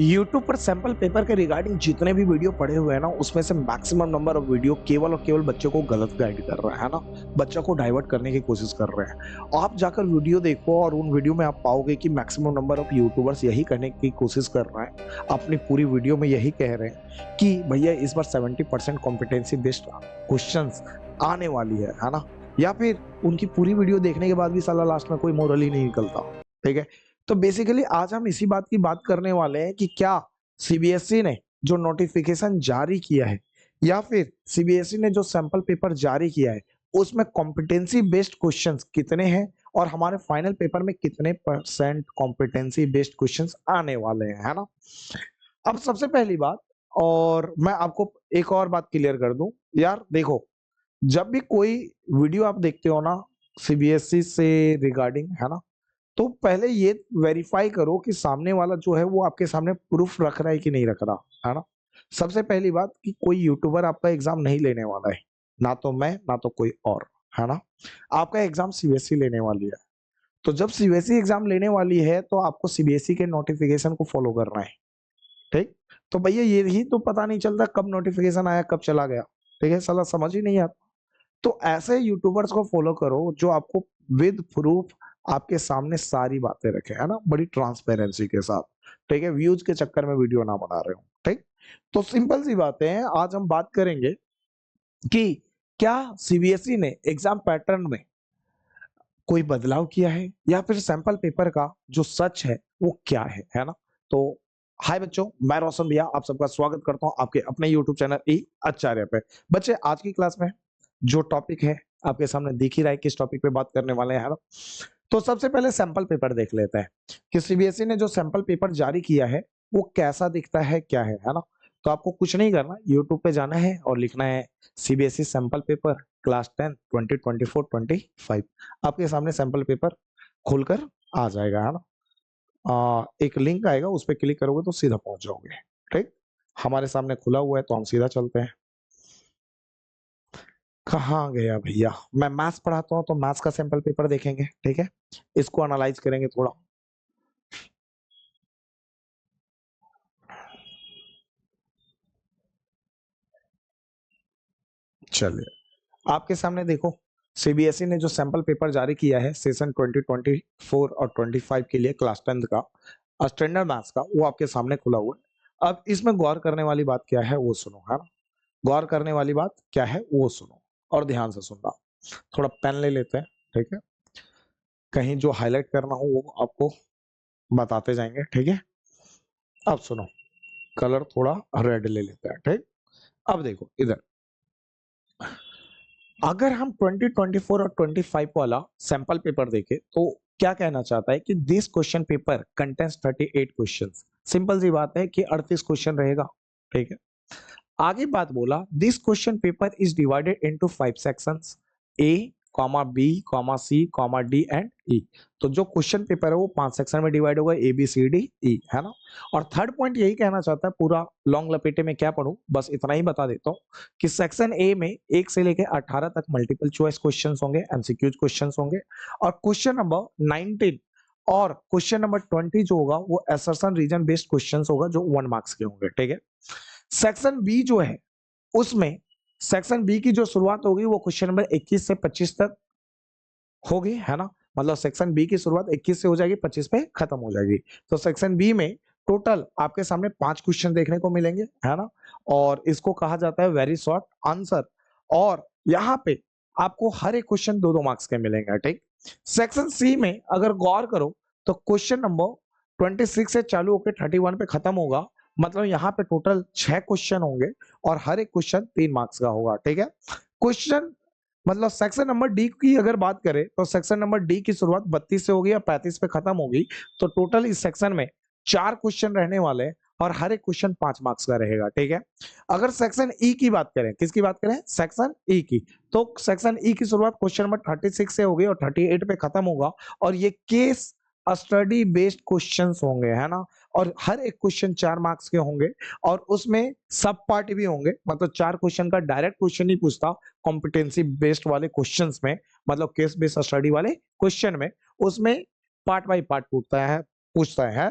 YouTube पर sample paper के regarding जितने भी वीडियो पड़े हुए हैं ना, उसमें से मैक्सिमम नंबर ऑफ वीडियो केवल और केवल बच्चों को गलत गाइड कर रहा है ना, बच्चों को डाइवर्ट करने की कोशिश कर रहे हैं। आप जाकर वीडियो देखो और उन वीडियो में आप पाओगे कि मैक्सिमम नंबर ऑफ यूट्यूबर्स यही करने की कोशिश कर रहे हैं, अपनी पूरी वीडियो में यही कह रहे हैं कि भैया इस बार 70% कॉम्पिटेंसी बेस्ड क्वेश्चन आने वाली है ना। या फिर उनकी पूरी वीडियो देखने के बाद भी साला लास्ट में कोई मोरल ही नहीं निकलता। ठीक है, तो बेसिकली आज हम इसी बात की बात करने वाले हैं कि क्या सीबीएसई ने जो नोटिफिकेशन जारी किया है या फिर सीबीएसई ने जो सैंपल पेपर जारी किया है उसमें कॉम्पिटेंसी बेस्ड क्वेश्चंस कितने हैं और हमारे फाइनल पेपर में कितने परसेंट कॉम्पिटेंसी बेस्ड क्वेश्चंस आने वाले हैं, है ना। अब सबसे पहली बात, और मैं आपको एक और बात क्लियर कर दूं यार, देखो, जब भी कोई वीडियो आप देखते हो ना सीबीएसई से रिगार्डिंग, है ना, तो पहले ये वेरीफाई करो कि सामने वाला जो है वो आपके सामने प्रूफ रख रहा है कि नहीं रख रहा, है ना। सबसे पहली बात कि कोई यूट्यूबर आपका एग्जाम नहीं लेने वाला है, ना तो मैं ना तो कोई और, है ना। आपका एग्जाम सीबीएसई लेने वाली है, तो जब सीबीएसई एग्जाम लेने वाली है तो आपको सीबीएसई के नोटिफिकेशन को फॉलो करना है। ठीक, तो भैया ये ही तो पता नहीं चलता कब नोटिफिकेशन आया कब चला गया। ठीक है, साला समझ ही नहीं आता। तो ऐसे यूट्यूबर्स को फॉलो करो जो आपको विद प्रूफ आपके सामने सारी बातें रखे, है ना, बड़ी ट्रांसपेरेंसी के साथ। ठीक है, व्यूज के चक्कर में वीडियो ना बना रहे हो। ठीक, तो सिंपल सी बातें हैं। आज हम बात करेंगे कि क्या सीबीएसई ने एग्जाम पैटर्न में कोई बदलाव किया है या फिर सैंपल पेपर का जो सच है वो क्या है ना। तो हाय बच्चों, मैं रोशन भैया आप सबका स्वागत करता हूं आपके अपने यूट्यूब चैनल ई आचार्य पे। बच्चे, आज की क्लास में जो टॉपिक है आपके सामने दिख ही रहा है किस टॉपिक पे बात करने वाले हैं, है ना। तो सबसे पहले सैंपल पेपर देख लेते हैं कि सीबीएसई ने जो सैंपल पेपर जारी किया है वो कैसा दिखता है, क्या है ना। तो आपको कुछ नहीं करना, यूट्यूब पे जाना है और लिखना है सीबीएसई सैंपल पेपर क्लास 10 2024-25। आपके सामने सैंपल पेपर खुलकर आ जाएगा, है ना। एक लिंक आएगा, उस पर क्लिक करोगे तो सीधा पहुंच जाओगे। ठीक, हमारे सामने खुला हुआ है तो हम सीधा चलते हैं। कहाँ गया भैया, मैं मैथ्स पढ़ाता हूँ तो मैथ्स का सैंपल पेपर देखेंगे। ठीक है, इसको एनालाइज करेंगे थोड़ा। चलिए, आपके सामने देखो, सीबीएसई ने जो सैंपल पेपर जारी किया है सेशन 2024 और 25 के लिए क्लास 10 का स्टैंडर्ड मैथ्स का, वो आपके सामने खुला हुआ है। अब इसमें गौर करने वाली बात क्या है वो सुनो, है ना। गौर करने वाली बात क्या है वो सुनो और ध्यान से सुनना। थोड़ा पेन ले लेते हैं, ठीक है, कहीं जो हाईलाइट करना हो वो आपको बताते जाएंगे। ठीक है, अब सुनो, कलर थोड़ा रेड ले लेते हैं। ठीक, अब देखो इधर, अगर हम 2024 और 25 वाला सैंपल पेपर देखें तो क्या कहना चाहता है कि this question paper contains 38 questions. Simple सी बात है कि 38 क्वेश्चन रहेगा। ठीक है, आगे बात बोला, this question paper is divided into 5 sections, A comma B comma C comma D and E. तो जो क्वेश्चन पेपर है वो 5 सेक्शन में डिवाइड होगा, A B C D E, है ना। और थर्ड पॉइंट यही कहना चाहता है, पूरा लॉन्ग लपेटे में क्या पढ़ूं, बस इतना ही बता देता हूं कि सेक्शन ए में 1 से लेकर 18 तक मल्टीपल चॉइस क्वेश्चंस होंगे, एमसीक्यूज क्वेश्चंस होंगे। और क्वेश्चन नंबर 19 और क्वेश्चन नंबर 20 जो होगा वो असर्शन रीजन बेस्ड क्वेश्चंस होगा जो 1 मार्क्स के होंगे। ठीक है, सेक्शन बी जो है उसमें सेक्शन बी की जो शुरुआत होगी वो क्वेश्चन नंबर 21 से 25 तक होगी, है ना। मतलब सेक्शन बी की शुरुआत 21 से हो जाएगी, 25 पे खत्म हो जाएगी। तो सेक्शन बी में टोटल आपके सामने 5 क्वेश्चन देखने को मिलेंगे, है ना। और इसको कहा जाता है वेरी शॉर्ट आंसर। और यहाँ पे आपको हर एक क्वेश्चन 2-2 मार्क्स के मिलेंगे। ठीक, सेक्शन सी में अगर गौर करो तो क्वेश्चन नंबर 26 से चालू होकर 31 पे खत्म होगा। मतलब यहाँ पे टोटल 6 क्वेश्चन होंगे और हर एक क्वेश्चन 3 मार्क्स का होगा। ठीक है, क्वेश्चन मतलब सेक्शन नंबर डी की अगर बात करें तो सेक्शन नंबर डी की शुरुआत 32 से होगी और 35 पे खत्म होगी। तो टोटल इस सेक्शन में 4 क्वेश्चन रहने वाले हैं और हर एक क्वेश्चन 5 मार्क्स का रहेगा। ठीक है, अगर सेक्शन ई की बात करें, किसकी बात करें, सेक्शन ई की, तो सेक्शन ई की शुरुआत क्वेश्चन नंबर 36 से होगी और 38 पे खत्म होगा। और ये केस स्टडी बेस्ड क्वेश्चंस होंगे, है ना। और हर एक क्वेश्चन 4 मार्क्स के होंगे और उसमें सब पार्ट भी होंगे। मतलब 4 क्वेश्चन का डायरेक्ट क्वेश्चन नहीं पूछता कॉम्पिटेंसी बेस्ड वाले क्वेश्चंस में, मतलब केस बेस्ड स्टडी वाले क्वेश्चन में, उसमें पार्ट बाय पार्ट पूछता है।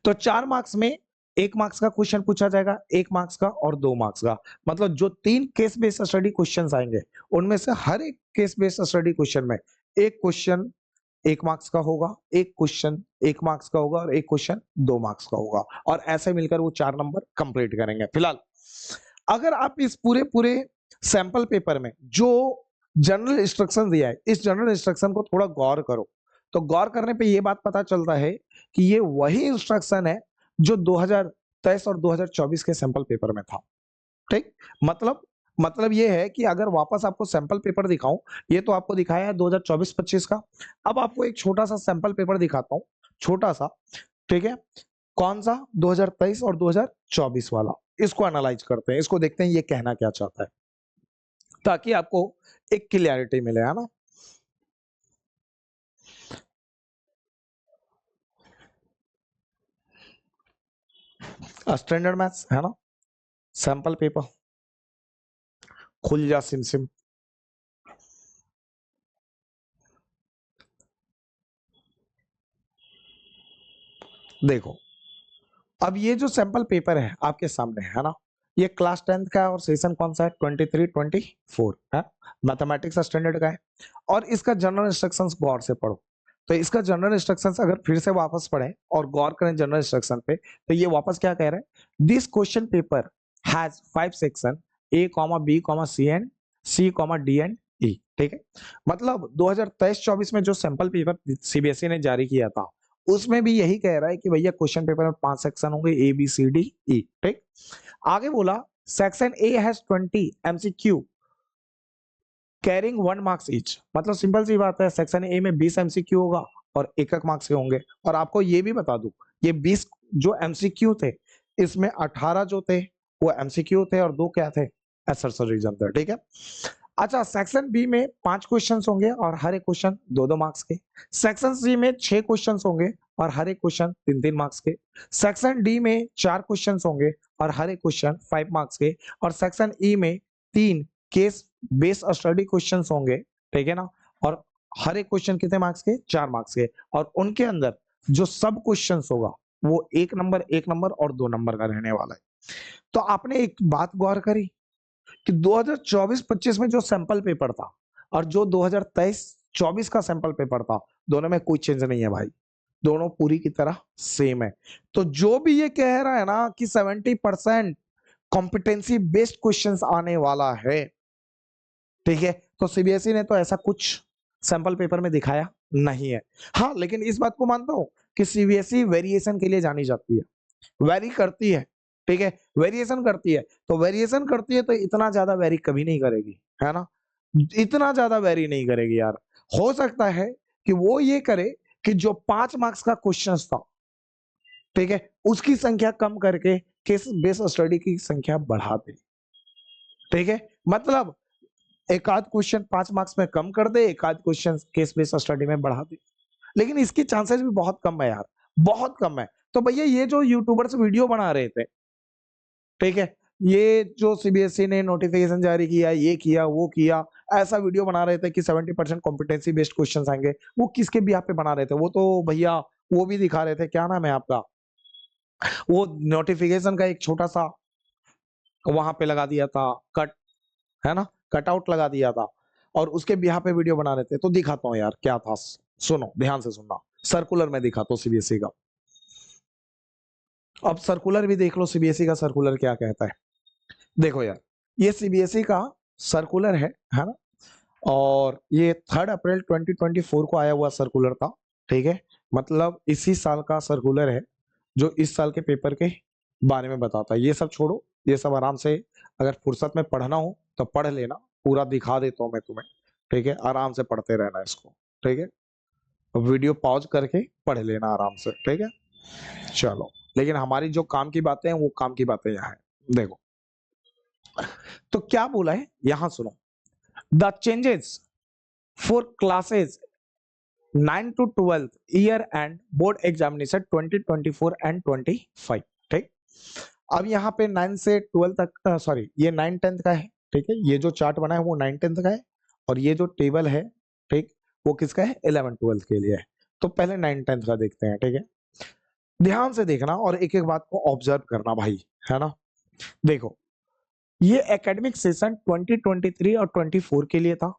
तो 4 मार्क्स में 1 मार्क्स का क्वेश्चन पूछा जाएगा, 1 मार्क्स का और 2 मार्क्स का। मतलब जो 3 केस बेस्ड स्टडी क्वेश्चंस आएंगे, उनमें से हर एक केस बेस्ड स्टडी क्वेश्चन में एक क्वेश्चन 1 मार्क्स का होगा, एक क्वेश्चन 1 मार्क्स का होगा और एक क्वेश्चन 2 मार्क्स का होगा, और ऐसे मिलकर वो 4 नंबर कंप्लीट करेंगे। फिलहाल अगर आप इस पूरे पूरे सैंपल पेपर में जो जनरल इंस्ट्रक्शन दिया है, इस जनरल इंस्ट्रक्शन को थोड़ा गौर करो, तो गौर करने पे ये बात पता चलता है कि ये वही इंस्ट्रक्शन है जो 2023 और 2024 के सैंपल पेपर में था। ठीक, मतलब ये है कि अगर वापस आपको सैंपल पेपर दिखाऊं, ये तो आपको दिखाया है 2024-25 का। अब आपको एक छोटा सा सैंपल पेपर दिखाता हूं, छोटा सा। ठीक है, कौन सा? 2023 और 2024 वाला। इसको एनालाइज करते हैं, इसको देखते हैं ये कहना क्या चाहता है, ताकि आपको एक क्लियरिटी मिले, है ना। स्टैंडर्ड मैथ्स है ना, सैंपल पेपर, खुल जा सिम सिम। देखो, अब ये जो सैंपल पेपर है आपके सामने है ना, ये क्लास 10th का है और सेशन कौन सा है? 23-24 है, मैथमेटिक्स स्टैंडर्ड का है। और इसका जनरल इंस्ट्रक्शंस गौर से पढ़ो। तो इसका जनरल इंस्ट्रक्शंस अगर फिर से वापस पढ़ें और गौर करें जनरल इंस्ट्रक्शन पे, तो ये वापस क्या कह रहे हैं? This question paper has 5 section, A, B, C and C, D and E। ठीक है, मतलब 2023-24 में जो सैंपल पेपर सीबीएसई ने जारी किया था, उसमें भी यही कह रहा है कि भैया क्वेश्चन पेपर में 5 सेक्शन होंगे, A, B, C, D, E। ठीक, आगे बोला section A has 20 MCQ carrying 1 marks each. मतलब सिंपल सी बात है, सेक्शन ए में 20 एमसीक्यू होगा और एक एक मार्क्स के होंगे। और आपको ये भी बता दूं, ये 20 जो एमसीक्यू थे, इसमें 18 जो थे वो एमसीक्यू थे और 2 क्या थे? एसर्शन रीजन थे। ठीक है, अच्छा, सेक्शन बी में 5 क्वेश्चंस होंगे और हर एक क्वेश्चन 2-2 मार्क्स के। सेक्शन सी में 6 क्वेश्चंस होंगे और हर एक क्वेश्चन 3-3 मार्क्स के। सेक्शन डी में 4 क्वेश्चंस होंगे और हर एक क्वेश्चन 5 मार्क्स के। और सेक्शन ई में 3 केस बेस्ड स्टडी क्वेश्चंस होंगे, ठीक है ना, और हर एक क्वेश्चन कितने मार्क्स के? 4 मार्क्स के। और उनके अंदर जो सब क्वेश्चंस होगा वो 1 नंबर और 2 नंबर का रहने वाला है। तो आपने एक बात गौर करी कि 2024-25 में जो सैंपल पेपर था और जो 2023-24 का सैंपल पेपर था, दोनों में कोई चेंज नहीं है भाई, दोनों पूरी की तरह सेम है। तो जो भी ये कह रहा है ना कि 70% कॉम्पिटेंसी बेस्ड क्वेश्चंस आने वाला है, ठीक है, तो सीबीएसई ने तो ऐसा कुछ सैंपल पेपर में दिखाया नहीं है। हाँ, लेकिन इस बात को मानता हूं कि सीबीएसई वेरिएशन के लिए जानी जाती है, वेरी करती है। ठीक है, वेरिएशन करती है, तो वेरिएशन करती है तो इतना ज्यादा वेरी कभी नहीं करेगी, है ना। इतना ज्यादा वेरी नहीं करेगी यार। हो सकता है कि वो ये करे कि जो 5 मार्क्स का क्वेश्चन था, ठीक है, उसकी संख्या कम करके केस बेस्ड स्टडी की संख्या बढ़ा दे। ठीक है, मतलब एक आध क्वेश्चन 5 मार्क्स में कम कर दे, एक आध क्वेश्चन केस बेस्ड स्टडी में बढ़ा दे। लेकिन इसकी चांसेस भी बहुत कम है यार, बहुत कम है। तो भैया ये जो यूट्यूबर्स वीडियो बना रहे थे, ठीक है, ये जो सीबीएसई ने नोटिफिकेशन जारी किया, ये किया वो किया, ऐसा वीडियो बना रहे थे कि 70% कॉम्पिटेंसी बेस्ड क्वेश्चंस आएंगे, वो किसके बिहाफ पे बना रहे थे? वो तो भैया वो भी दिखा रहे थे, क्या नाम है आपका, वो नोटिफिकेशन का एक छोटा सा वहां पे लगा दिया था कट, है ना, कट आउट लगा दिया था, और उसके बिहाफ पे वीडियो बना रहे थे। तो दिखाता हूँ यार क्या था, सुनो ध्यान से सुनना। सर्कुलर में दिखाता हूँ सीबीएसई का। अब सर्कुलर भी देख लो, सीबीएसई का सर्कुलर क्या कहता है। देखो यार, ये सीबीएसई का सर्कुलर है ना, और ये 3 अप्रैल 2024 को आया हुआ सर्कुलर था। ठीक है, मतलब इसी साल का सर्कुलर है जो इस साल के पेपर के बारे में बताता है। ये सब छोड़ो, ये सब आराम से अगर फुर्सत में पढ़ना हो तो पढ़ लेना, पूरा दिखा देता हूँ मैं तुम्हें। ठीक है, आराम से पढ़ते रहना इसको। ठीक है, वीडियो पॉज करके पढ़ लेना आराम से। ठीक है, चलो, लेकिन हमारी जो काम की बातें हैं वो काम की बातें यहाँ है। देखो, तो क्या बोला है यहां सुनो। The changes for classes 9 to 12 year and board examination 2024 and 25। ठीक, अब यहाँ पे 9 से 12 तक, सॉरी ये 9 10th का है। ठीक है, ये जो चार्ट बना है वो 9 10th का है, और ये जो टेबल है, ठीक, वो किसका है? 11 12 के लिए है। तो पहले 9 10th का देखते हैं। ठीक है, ध्यान से देखना और एक एक बात को ऑब्जर्व करना भाई, है ना। देखो, ये एकेडमिक सेशन 2023 और 24 के लिए था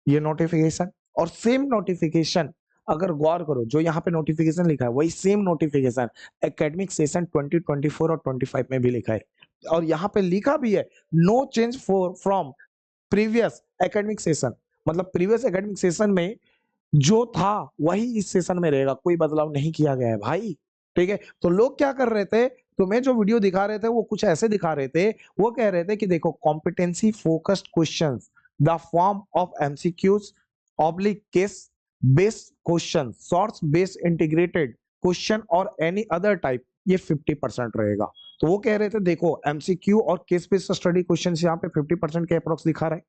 ये नोटिफिकेशन, और सेम नोटिफिकेशन अगर गौर करो जो यहाँ पे नोटिफिकेशन लिखा है वही सेम नोटिफिकेशन एकेडमिक सेशन 2024 और 25 में भी लिखा है, और यहाँ पे लिखा भी है no change for from previous academic session, मतलब प्रीवियस एकेडमिक सेशन में जो था वही इस सेशन में रहेगा, कोई बदलाव नहीं किया गया है भाई। ठीक है, तो लोग क्या कर रहे थे, तुम्हें जो वीडियो दिखा रहे थे वो कुछ ऐसे दिखा रहे थे, वो कह रहे थे कि देखो competency focused questions the form of MCQs oblique case based question source based integrated question और एनी अदर टाइप ये 50% रहेगा। तो वो कह रहे थे देखो एमसीक्यू और केस बेस्ड स्टडी क्वेश्चंस यहाँ पे 50% के अप्रोक्स दिखा रहे हैं,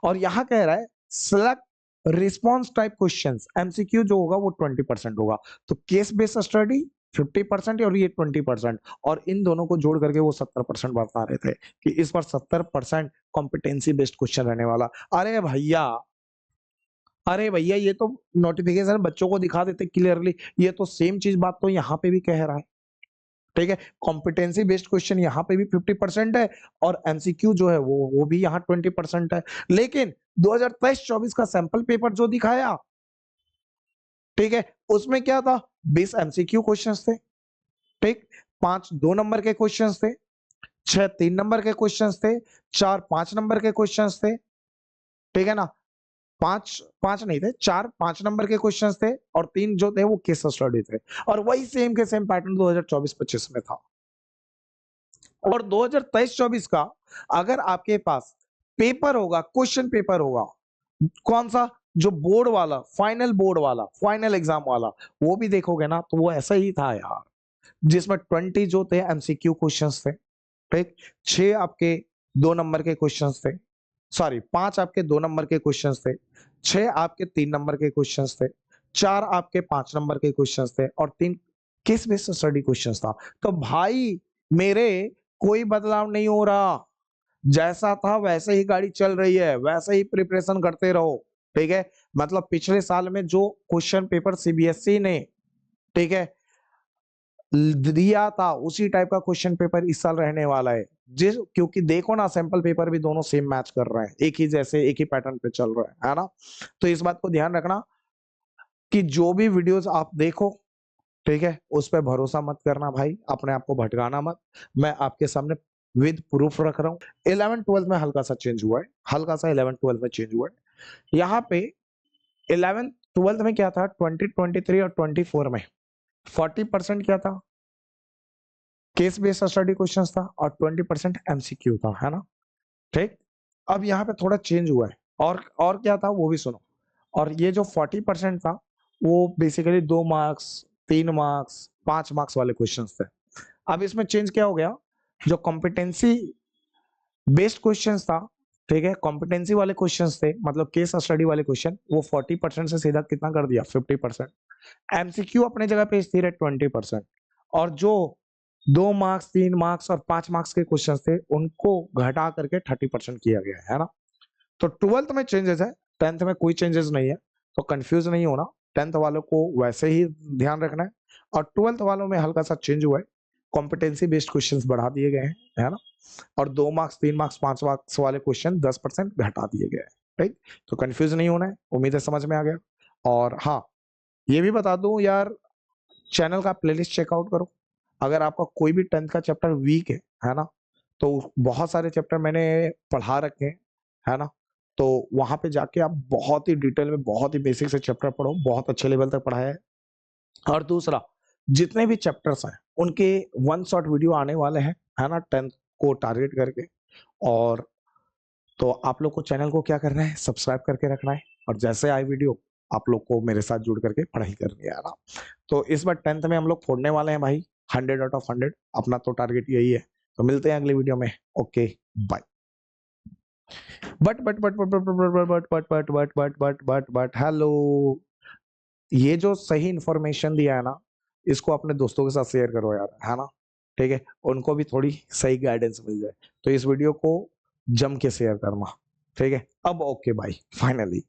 और यहाँ कह रहा है select response type questions MCQ जो होगा वो 20% होगा, तो केस बेस्ड स्टडी 50% और ये 20%, और इन दोनों को जोड़ करके वो 70% बता रहे थे कि इस बार 70% कॉम्पिटेंसी बेस्ड क्वेश्चन रहने वाला। अरे भैया, अरे भैया, ये तो नोटिफिकेशन बच्चों को दिखा देते क्लियरली, ये तो सेम चीज बात तो यहाँ पे भी कह रहा है। ठीक है, कॉम्पिटेंसी बेस्ड क्वेश्चन यहाँ पे भी 50% है, और एमसीक्यू जो है वो भी यहाँ 20% है, लेकिन 2023-24 का सैंपल पेपर जो दिखाया, ठीक है, उसमें क्या था 20 एमसीक्यू क्वेश्चंस थे, ठीक, 5 2 नंबर के क्वेश्चंस थे, 6 3 नंबर के क्वेश्चंस थे, 4 5 नंबर के क्वेश्चंस थे, ठीक है ना, 5 5 नहीं थे, 4 5 नंबर के क्वेश्चंस थे, और 3 जो थे वो केस स्टडी थे, और वही सेम के सेम पैटर्न 2024-25 में था। और 2023-24 का अगर आपके पास पेपर होगा, क्वेश्चन पेपर होगा, कौन सा, जो बोर्ड वाला, फाइनल बोर्ड वाला, फाइनल एग्जाम वाला, वो भी देखोगे ना तो वो ऐसा ही था यार, जिसमें 20 जो थे एमसीक्यू क्वेश्चंस थे, ठीक, 6 आपके 2 नंबर के क्वेश्चंस थे, सॉरी 5 आपके 2 नंबर के क्वेश्चंस थे, 6 आपके 3 नंबर के क्वेश्चंस थे, 4 आपके 5 नंबर के क्वेश्चंस थे, और 3 केस बेस्ड स्टडी क्वेश्चंस था। तो भाई मेरे कोई बदलाव नहीं हो रहा, जैसा था वैसे ही गाड़ी चल रही है, वैसे ही प्रिपरेशन करते रहो। ठीक है, मतलब पिछले साल में जो क्वेश्चन पेपर सीबीएसई ने, ठीक है, दिया था उसी टाइप का क्वेश्चन पेपर इस साल रहने वाला है, जिस क्योंकि देखो ना सैंपल पेपर भी दोनों सेम मैच कर रहे हैं, एक ही जैसे एक ही पैटर्न पे चल रहा है ना। तो इस बात को ध्यान रखना कि जो भी वीडियोस आप देखो, ठीक है, उस पर भरोसा मत करना भाई, अपने आप को भटकाना मत। मैं आपके सामने विद प्रूफ रख रहा हूँ। 11th-12th में हल्का सा चेंज हुआ है, हल्का सा 11th-12th में चेंज हुआ है। यहाँ पे 11th-12th में क्या था, 2023 और 24 में 40% क्या था, केस बेस्ड स्टडी क्वेश्चंस था, और 20% एमसीक्यू था, है ना। ठीक, अब यहाँ पे थोड़ा चेंज हुआ है, और क्या था वो भी सुनो। और ये जो 40% था वो बेसिकली 2 मार्क्स, 3 मार्क्स, 5 मार्क्स वाले क्वेश्चंस थे। अब इसमें चेंज क्या हो गया, जो कॉम्पिटेंसी बेस्ड क्वेश्चंस था, ठीक है, कॉम्पिटेंसी वाले क्वेश्चंस थे, मतलब केस स्टडी वाले क्वेश्चन, वो 40% से सीधा कितना कर दिया, 50%। एमसीक्यू अपने जगह पे स्थिर है 20%, और जो 2 मार्क्स, 3 मार्क्स और 5 मार्क्स के क्वेश्चन थे उनको घटा करके 30% किया गया है ना। तो 12th में चेंजेस है, 10th में कोई चेंजेस नहीं है, तो कंफ्यूज नहीं होना। 10th वालों को वैसे ही ध्यान रखना है, और 12th वालों में हल्का सा चेंज हुआ है, कॉम्पिटेंसी बेस्ड क्वेश्चंस बढ़ा दिए गए हैं, है ना, और 2 मार्क्स, 3 मार्क्स, 5 मार्क्स वाले क्वेश्चन 10% घटा दिए गए हैं। राइट, तो कंफ्यूज नहीं होना है, उम्मीद है समझ में आ गया। और हाँ, ये भी बता दूं यार, चैनल का प्लेलिस्ट चेकआउट करो, अगर आपका कोई भी 10th का चैप्टर वीक है ना, तो बहुत सारे चैप्टर मैंने पढ़ा रखे हैं, है ना, तो वहां पे जाके आप बहुत ही डिटेल में, बहुत ही बेसिक से चैप्टर पढ़ो, बहुत अच्छे लेवल तक पढ़ाया है। और दूसरा, जितने भी चैप्टर्स हैं उनके 1 शॉट वीडियो आने वाले हैं, है ना, 10th को टारगेट करके। और तो आप लोग को चैनल को क्या करना है, सब्सक्राइब करके रखना है, और जैसे आए वीडियो आप लोग को मेरे साथ जुड़ करके पढ़ाई करनी है ना। तो इस बार 10th में हम लोग फोड़ने वाले हैं भाई 100/100, अपना तो टारगेट यही है। तो मिलते हैं अगले वीडियो में, ओके बाय। बट हेलो, ये जो सही इंफॉर्मेशन दिया है ना, इसको अपने दोस्तों के साथ शेयर करो यार, है ना, ठीक है, उनको भी थोड़ी सही गाइडेंस मिल जाए। तो इस वीडियो को जम के शेयर करना, ठीक है। अब ओके भाई, फाइनली